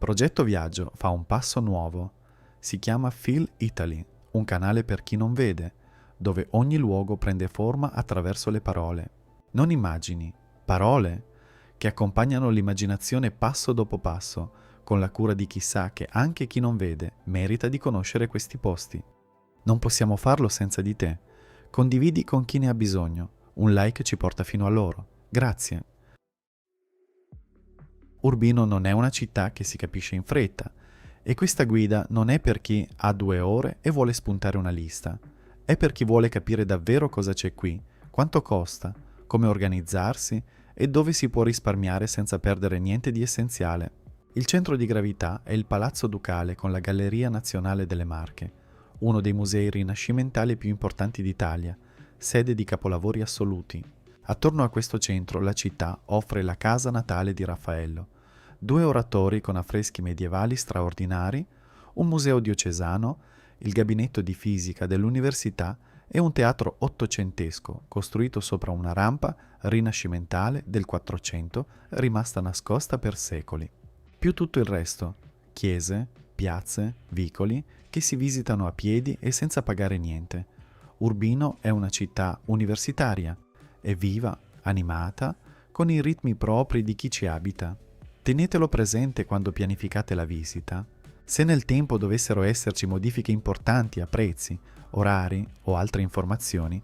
Progetto Viaggio fa un passo nuovo. Si chiama Feel Italy, un canale per chi non vede, dove ogni luogo prende forma attraverso le parole. Non immagini, parole che accompagnano l'immaginazione passo dopo passo, con la cura di chi sa che anche chi non vede merita di conoscere questi posti. Non possiamo farlo senza di te. Condividi con chi ne ha bisogno. Un like ci porta fino a loro. Grazie. Urbino non è una città che si capisce in fretta, e questa guida non è per chi ha 2 ore e vuole spuntare una lista. È per chi vuole capire davvero cosa c'è qui, quanto costa, come organizzarsi e dove si può risparmiare senza perdere niente di essenziale. Il centro di gravità è il Palazzo Ducale con la Galleria Nazionale delle Marche, uno dei musei rinascimentali più importanti d'Italia, sede di capolavori assoluti. Attorno a questo centro la città offre la casa natale di Raffaello, 2 oratori con affreschi medievali straordinari, un museo diocesano, il gabinetto di fisica dell'università e un teatro ottocentesco costruito sopra una rampa rinascimentale del 400 rimasta nascosta per secoli. Più tutto il resto, chiese, piazze, vicoli che si visitano a piedi e senza pagare niente. Urbino è una città universitaria, è viva, animata, con i ritmi propri di chi ci abita. Tenetelo presente quando pianificate la visita. Se nel tempo dovessero esserci modifiche importanti a prezzi, orari o altre informazioni,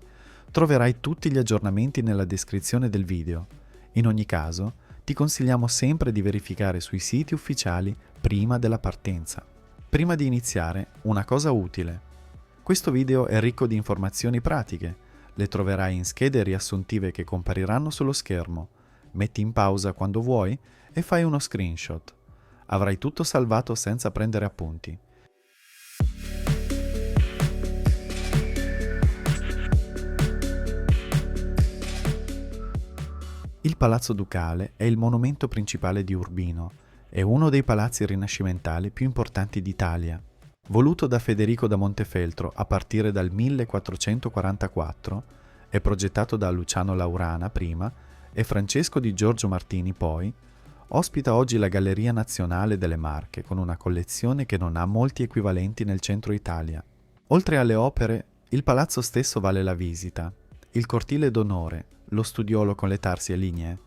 troverai tutti gli aggiornamenti nella descrizione del video. In ogni caso, ti consigliamo sempre di verificare sui siti ufficiali prima della partenza. Prima di iniziare, una cosa utile. Questo video è ricco di informazioni pratiche. Le troverai in schede riassuntive che compariranno sullo schermo. Metti in pausa quando vuoi e fai uno screenshot. Avrai tutto salvato senza prendere appunti. Il Palazzo Ducale è il monumento principale di Urbino. È uno dei palazzi rinascimentali più importanti d'Italia. Voluto da Federico da Montefeltro a partire dal 1444, è progettato da Luciano Laurana prima e Francesco di Giorgio Martini poi, ospita oggi la Galleria Nazionale delle Marche con una collezione che non ha molti equivalenti nel centro Italia. Oltre alle opere, il palazzo stesso vale la visita. Il cortile d'onore, lo studiolo con le tarsie lignee,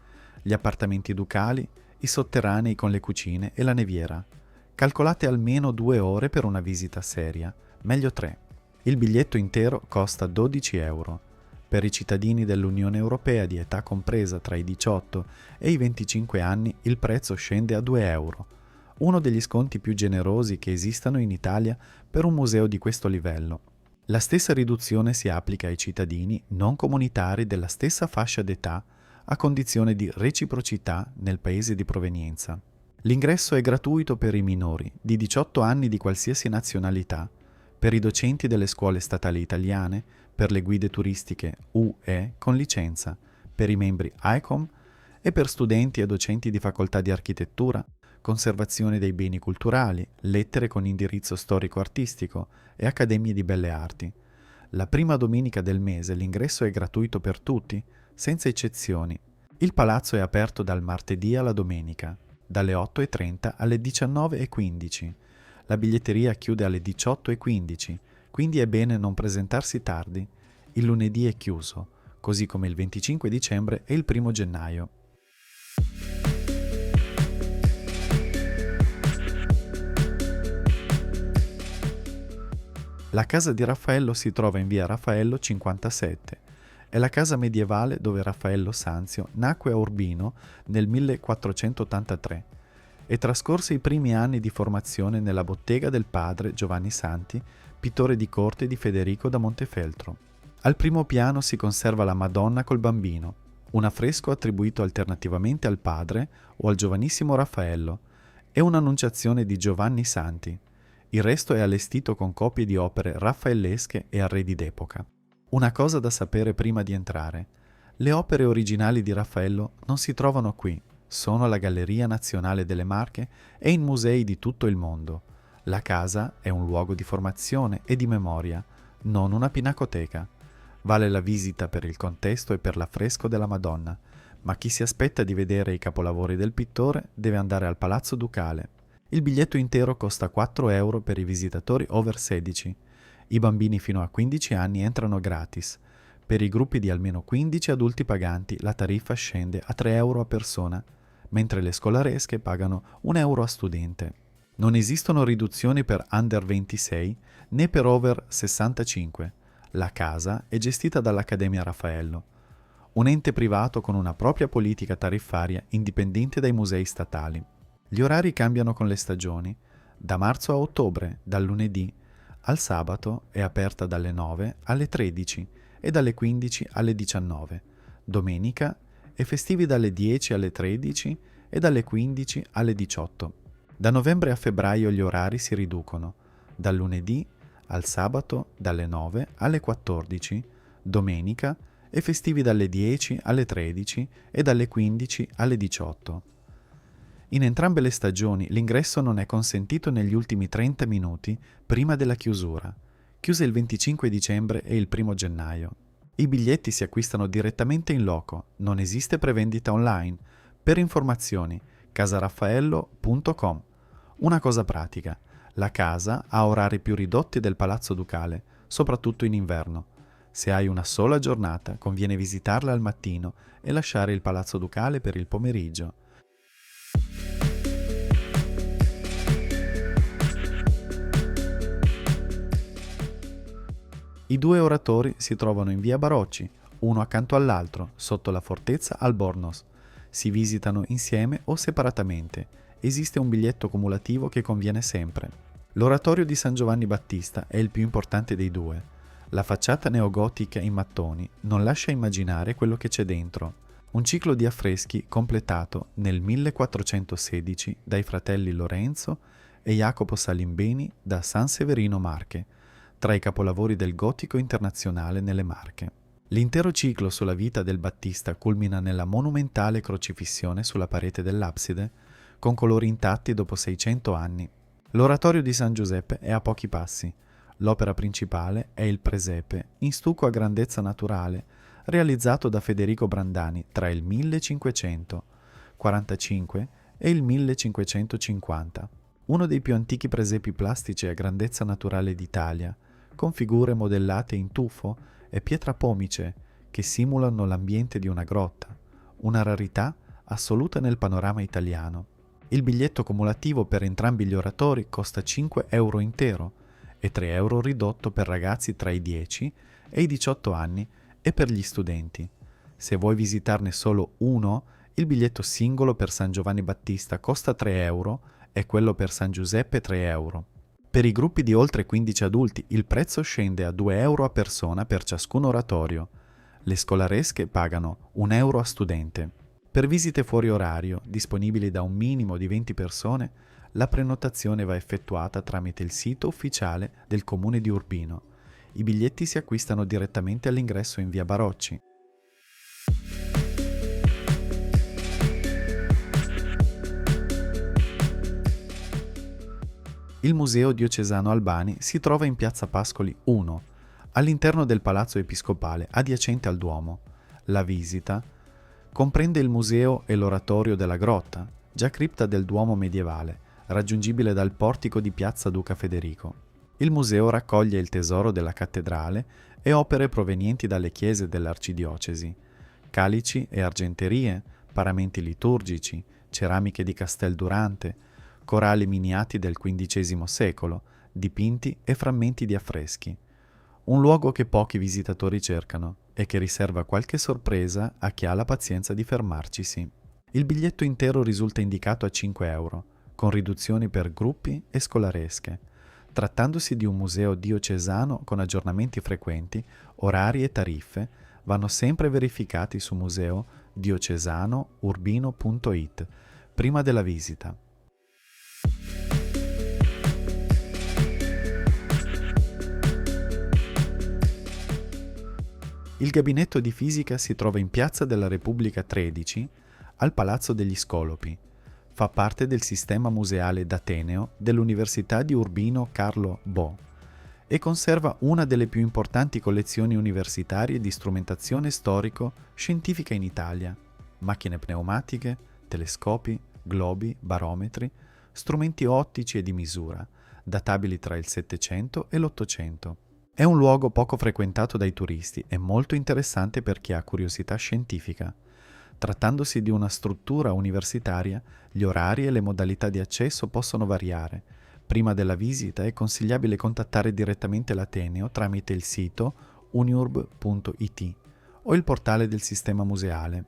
gli appartamenti ducali, i sotterranei con le cucine e la neviera. Calcolate almeno 2 ore per una visita seria, meglio 3. Il biglietto intero costa 12 euro. Per i cittadini dell'Unione Europea di età compresa tra i 18 e i 25 anni il prezzo scende a 2 euro, uno degli sconti più generosi che esistano in Italia per un museo di questo livello. La stessa riduzione si applica ai cittadini non comunitari della stessa fascia d'età a condizione di reciprocità nel paese di provenienza. L'ingresso è gratuito per i minori di 18 anni di qualsiasi nazionalità, per i docenti delle scuole statali italiane, per le guide turistiche UE con licenza, per i membri ICOM e per studenti e docenti di facoltà di architettura, conservazione dei beni culturali, lettere con indirizzo storico-artistico e accademie di belle arti. La prima domenica del mese l'ingresso è gratuito per tutti, senza eccezioni. Il palazzo è aperto dal martedì alla domenica, dalle 8:30 alle 19:15. La biglietteria chiude alle 18:15, quindi è bene non presentarsi tardi. Il lunedì è chiuso, così come il 25 dicembre e il 1 gennaio. La casa di Raffaello si trova in via Raffaello 57. È la casa medievale dove Raffaello Sanzio nacque a Urbino nel 1483 e trascorse i primi anni di formazione nella bottega del padre Giovanni Santi, pittore di corte di Federico da Montefeltro. Al primo piano si conserva la Madonna col Bambino, un affresco attribuito alternativamente al padre o al giovanissimo Raffaello, e un'annunciazione di Giovanni Santi. Il resto è allestito con copie di opere raffaellesche e arredi d'epoca. Una cosa da sapere prima di entrare: le opere originali di Raffaello non si trovano qui, sono alla Galleria Nazionale delle Marche e in musei di tutto il mondo. La casa è un luogo di formazione e di memoria, non una pinacoteca. Vale la visita per il contesto e per l'affresco della Madonna, ma chi si aspetta di vedere i capolavori del pittore deve andare al Palazzo Ducale. Il biglietto intero costa 4 euro per i visitatori over 16. I bambini fino a 15 anni entrano gratis. Per i gruppi di almeno 15 adulti paganti la tariffa scende a 3 euro a persona, mentre le scolaresche pagano 1 euro a studente. Non esistono riduzioni per under 26 né per over 65. La casa è gestita dall'Accademia Raffaello, un ente privato con una propria politica tariffaria indipendente dai musei statali. Gli orari cambiano con le stagioni. Da marzo a ottobre, dal lunedì al sabato, è aperta dalle 9 alle 13 e dalle 15 alle 19. Domenica e festivi dalle 10 alle 13 e dalle 15 alle 18. Da novembre a febbraio gli orari si riducono. Dal lunedì al sabato dalle 9 alle 14, domenica e festivi dalle 10 alle 13 e dalle 15 alle 18. In entrambe le stagioni l'ingresso non è consentito negli ultimi 30 minuti prima della chiusura, chiuse il 25 dicembre e il 1 gennaio. I biglietti si acquistano direttamente in loco, non esiste prevendita online. Per informazioni, casaraffaello.com. Una cosa pratica, la casa ha orari più ridotti del Palazzo Ducale, soprattutto in inverno. Se hai una sola giornata, conviene visitarla al mattino e lasciare il Palazzo Ducale per il pomeriggio. I due oratori si trovano in via Barocci, uno accanto all'altro, sotto la fortezza Albornoz. Si visitano insieme o separatamente. Esiste un biglietto cumulativo che conviene sempre. L'oratorio di San Giovanni Battista è il più importante dei due. La facciata neogotica in mattoni non lascia immaginare quello che c'è dentro. Un ciclo di affreschi completato nel 1416 dai fratelli Lorenzo e Jacopo Salimbeni da San Severino Marche, tra i capolavori del gotico internazionale nelle Marche. L'intero ciclo sulla vita del Battista culmina nella monumentale crocifissione sulla parete dell'abside, con colori intatti dopo 600 anni. L'oratorio di San Giuseppe è a pochi passi. L'opera principale è il presepe, in stucco a grandezza naturale, realizzato da Federico Brandani tra il 1545 e il 1550. Uno dei più antichi presepi plastici a grandezza naturale d'Italia, con figure modellate in tufo e pietra pomice che simulano l'ambiente di una grotta, una rarità assoluta nel panorama italiano. Il biglietto cumulativo per entrambi gli oratori costa 5 euro intero e 3 euro ridotto per ragazzi tra i 10 e i 18 anni e per gli studenti. Se vuoi visitarne solo uno, il biglietto singolo per San Giovanni Battista costa 3 euro e quello per San Giuseppe 3 euro. Per i gruppi di oltre 15 adulti il prezzo scende a 2 euro a persona per ciascun oratorio. Le scolaresche pagano 1 euro a studente. Per visite fuori orario, disponibili da un minimo di 20 persone, la prenotazione va effettuata tramite il sito ufficiale del Comune di Urbino. I biglietti si acquistano direttamente all'ingresso in via Barocci. Il Museo Diocesano Albani si trova in Piazza Pascoli 1, all'interno del Palazzo Episcopale, adiacente al Duomo. La visita comprende il museo e l'oratorio della grotta, già cripta del Duomo medievale, raggiungibile dal portico di Piazza Duca Federico. Il museo raccoglie il tesoro della cattedrale e opere provenienti dalle chiese dell'arcidiocesi, calici e argenterie, paramenti liturgici, ceramiche di Casteldurante, corali miniati del XV secolo, dipinti e frammenti di affreschi. Un luogo che pochi visitatori cercano e che riserva qualche sorpresa a chi ha la pazienza di fermarcisi. Il biglietto intero risulta indicato a 5 euro, con riduzioni per gruppi e scolaresche. Trattandosi di un museo diocesano con aggiornamenti frequenti, orari e tariffe, vanno sempre verificati su museodiocesano-urbino.it prima della visita. Il gabinetto di fisica si trova in Piazza della Repubblica 13, al Palazzo degli Scolopi. Fa parte del sistema museale d'Ateneo dell'Università di Urbino Carlo Bo e conserva una delle più importanti collezioni universitarie di strumentazione storico-scientifica in Italia: macchine pneumatiche, telescopi, globi, barometri, strumenti ottici e di misura, databili tra il Settecento e l'Ottocento. È un luogo poco frequentato dai turisti e molto interessante per chi ha curiosità scientifica. Trattandosi di una struttura universitaria, gli orari e le modalità di accesso possono variare. Prima della visita è consigliabile contattare direttamente l'Ateneo tramite il sito uniurb.it o il portale del sistema museale.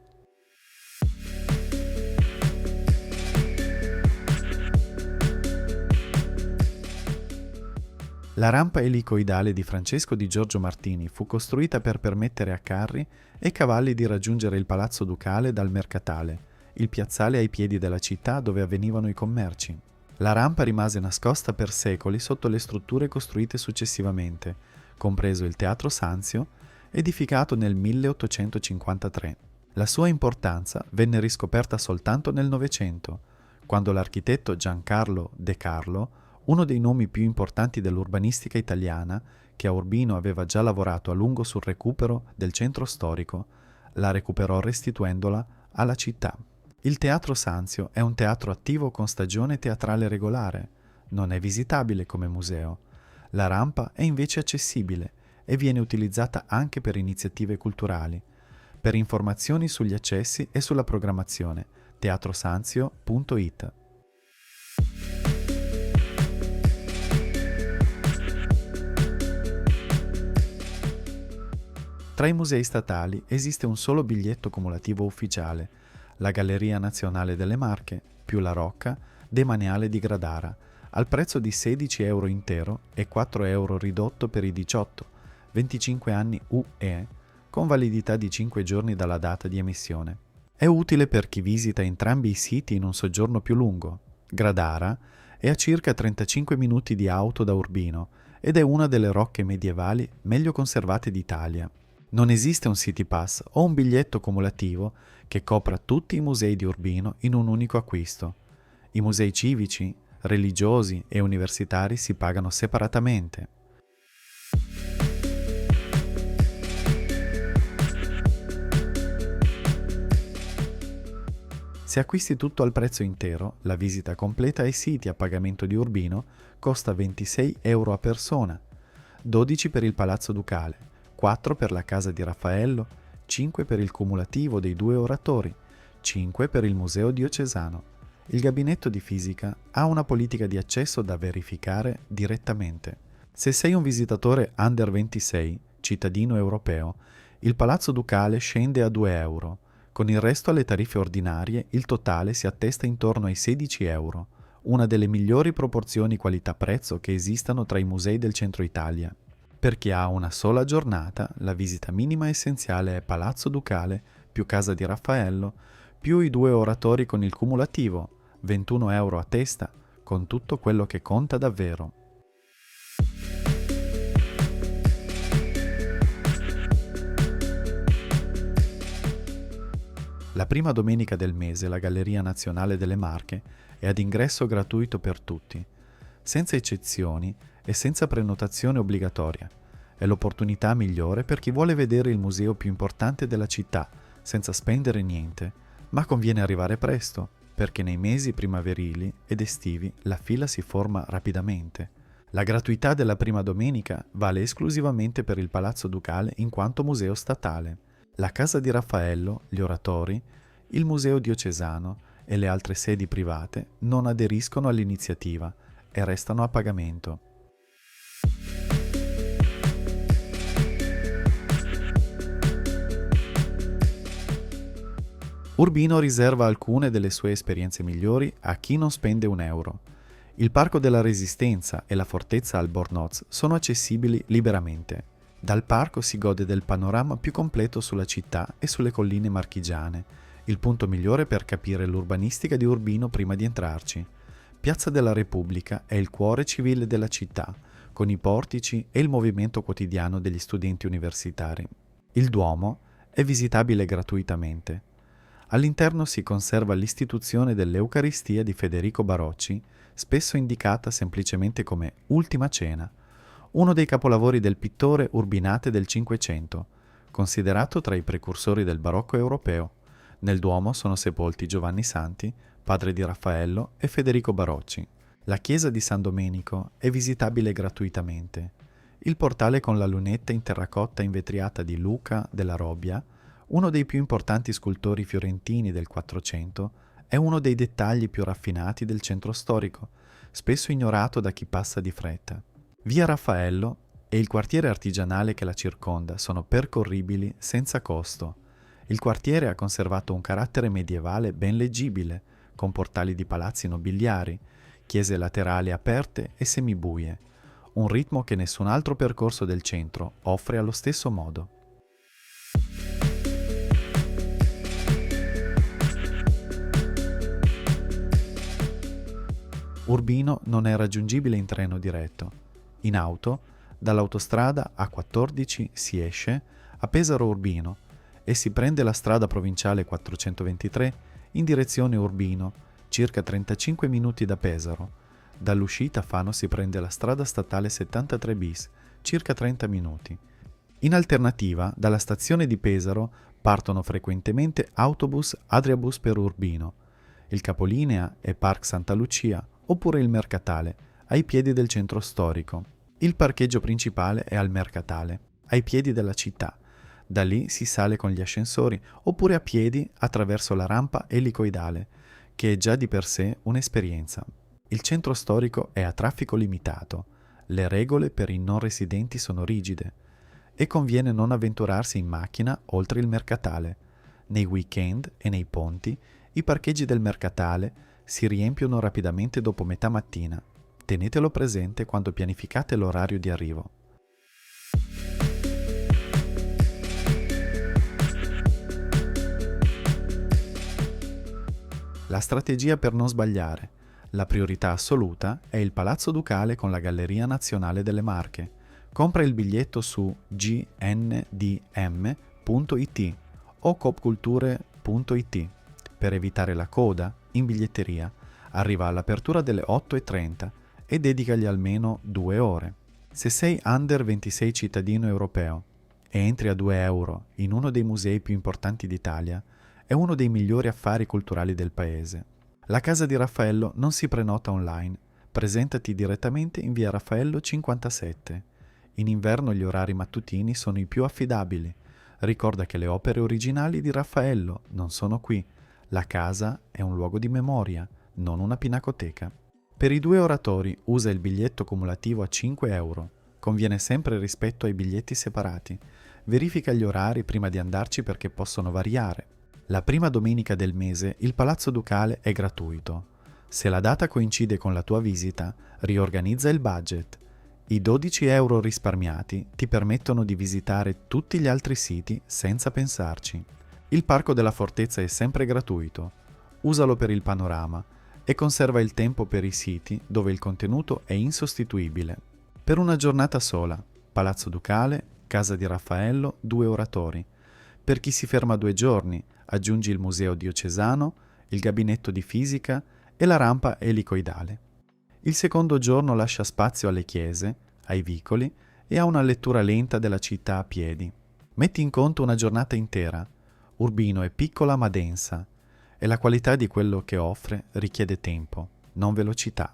La rampa elicoidale di Francesco di Giorgio Martini fu costruita per permettere a carri e cavalli di raggiungere il Palazzo Ducale dal Mercatale, il piazzale ai piedi della città dove avvenivano i commerci. La rampa rimase nascosta per secoli sotto le strutture costruite successivamente, compreso il Teatro Sanzio, edificato nel 1853. La sua importanza venne riscoperta soltanto nel Novecento, quando l'architetto Giancarlo De Carlo, uno dei nomi più importanti dell'urbanistica italiana, che a Urbino aveva già lavorato a lungo sul recupero del centro storico, la recuperò restituendola alla città. Il Teatro Sanzio è un teatro attivo con stagione teatrale regolare. Non è visitabile come museo. La rampa è invece accessibile e viene utilizzata anche per iniziative culturali. Per informazioni sugli accessi e sulla programmazione, teatrosanzio.it. Tra i musei statali esiste un solo biglietto cumulativo ufficiale, la Galleria Nazionale delle Marche più la Rocca Demaniale di Gradara, al prezzo di 16 euro intero e 4 euro ridotto per i 18-25 anni UE, con validità di 5 giorni dalla data di emissione. È utile per chi visita entrambi i siti in un soggiorno più lungo. Gradara è a circa 35 minuti di auto da Urbino ed è una delle rocche medievali meglio conservate d'Italia. Non esiste un City Pass o un biglietto cumulativo che copra tutti i musei di Urbino in un unico acquisto. I musei civici, religiosi e universitari si pagano separatamente. Se acquisti tutto al prezzo intero, la visita completa ai siti a pagamento di Urbino costa 26 euro a persona, 12 per il Palazzo Ducale, 4 per la Casa di Raffaello, 5 per il cumulativo dei 2 oratori, 5 per il Museo Diocesano. Il gabinetto di fisica ha una politica di accesso da verificare direttamente. Se sei un visitatore under 26, cittadino europeo, il Palazzo Ducale scende a 2 euro. Con il resto alle tariffe ordinarie il totale si attesta intorno ai 16 euro, una delle migliori proporzioni qualità-prezzo che esistano tra i musei del centro Italia. Per chi ha una sola giornata, la visita minima essenziale è Palazzo Ducale più Casa di Raffaello più i 2 oratori con il cumulativo, 21 euro a testa, con tutto quello che conta davvero. La prima domenica del mese la Galleria Nazionale delle Marche è ad ingresso gratuito per tutti, senza eccezioni e senza prenotazione obbligatoria. È l'opportunità migliore per chi vuole vedere il museo più importante della città senza spendere niente, ma conviene arrivare presto, perché nei mesi primaverili ed estivi la fila si forma rapidamente. La gratuità della prima domenica vale esclusivamente per il Palazzo Ducale in quanto museo statale. La Casa di Raffaello, gli oratori, il Museo Diocesano e le altre sedi private non aderiscono all'iniziativa e restano a pagamento. Urbino riserva alcune delle sue esperienze migliori a chi non spende un euro. Il Parco della Resistenza e la Fortezza Albornoz sono accessibili liberamente. Dal parco si gode del panorama più completo sulla città e sulle colline marchigiane, il punto migliore per capire l'urbanistica di Urbino prima di entrarci. Piazza della Repubblica è il cuore civile della città, con i portici e il movimento quotidiano degli studenti universitari. Il Duomo è visitabile gratuitamente. All'interno si conserva l'istituzione dell'Eucaristia di Federico Barocci, spesso indicata semplicemente come Ultima Cena, uno dei capolavori del pittore urbinate del Cinquecento, considerato tra i precursori del barocco europeo. Nel Duomo sono sepolti Giovanni Santi, padre di Raffaello, e Federico Barocci. La chiesa di San Domenico è visitabile gratuitamente. Il portale con la lunetta in terracotta invetriata di Luca della Robbia, uno dei più importanti scultori fiorentini del Quattrocento, è uno dei dettagli più raffinati del centro storico, spesso ignorato da chi passa di fretta. Via Raffaello e il quartiere artigianale che la circonda sono percorribili senza costo. Il quartiere ha conservato un carattere medievale ben leggibile, con portali di palazzi nobiliari, chiese laterali aperte e semibuie, un ritmo che nessun altro percorso del centro offre allo stesso modo. Urbino non è raggiungibile in treno diretto. In auto, dall'autostrada A14 si esce a Pesaro Urbino e si prende la strada provinciale 423 in direzione Urbino, circa 35 minuti da Pesaro. Dall'uscita Fano si prende la strada statale 73 bis, circa 30 minuti. In alternativa, dalla stazione di Pesaro partono frequentemente autobus Adriabus per Urbino. Il capolinea è Parc Santa Lucia oppure il Mercatale, ai piedi del centro storico. Il parcheggio principale è al Mercatale, ai piedi della città. Da lì si sale con gli ascensori oppure a piedi attraverso la rampa elicoidale, che è già di per sé un'esperienza. Il centro storico è a traffico limitato, le regole per i non residenti sono rigide e conviene non avventurarsi in macchina oltre il Mercatale. Nei weekend e nei ponti i parcheggi del Mercatale si riempiono rapidamente dopo metà mattina. Tenetelo presente quando pianificate l'orario di arrivo. La strategia per non sbagliare. La priorità assoluta è il Palazzo Ducale con la Galleria Nazionale delle Marche. Compra il biglietto su gndm.it o copculture.it per evitare la coda in biglietteria. Arriva all'apertura delle 8:30 e dedicagli almeno 2 ore. Se sei under 26 cittadino europeo e entri a 2 euro in uno dei musei più importanti d'Italia, è uno dei migliori affari culturali del paese. La casa di Raffaello non si prenota online, presentati direttamente in via Raffaello 57. In inverno gli orari mattutini sono i più affidabili. Ricorda che le opere originali di Raffaello non sono qui. La casa è un luogo di memoria, non una pinacoteca. Per i 2 oratori usa il biglietto cumulativo a 5 euro. Conviene sempre rispetto ai biglietti separati. Verifica gli orari prima di andarci perché possono variare. La prima domenica del mese il Palazzo Ducale è gratuito. Se la data coincide con la tua visita, riorganizza il budget. I 12 euro risparmiati ti permettono di visitare tutti gli altri siti senza pensarci. Il Parco della Fortezza è sempre gratuito. Usalo per il panorama e conserva il tempo per i siti dove il contenuto è insostituibile. Per una giornata sola, Palazzo Ducale, Casa di Raffaello, 2 oratori. Per chi si ferma 2 giorni, aggiungi il Museo Diocesano, il Gabinetto di Fisica e la rampa elicoidale. Il secondo giorno lascia spazio alle chiese, ai vicoli e a una lettura lenta della città a piedi. Metti in conto una giornata intera. Urbino è piccola ma densa e la qualità di quello che offre richiede tempo, non velocità.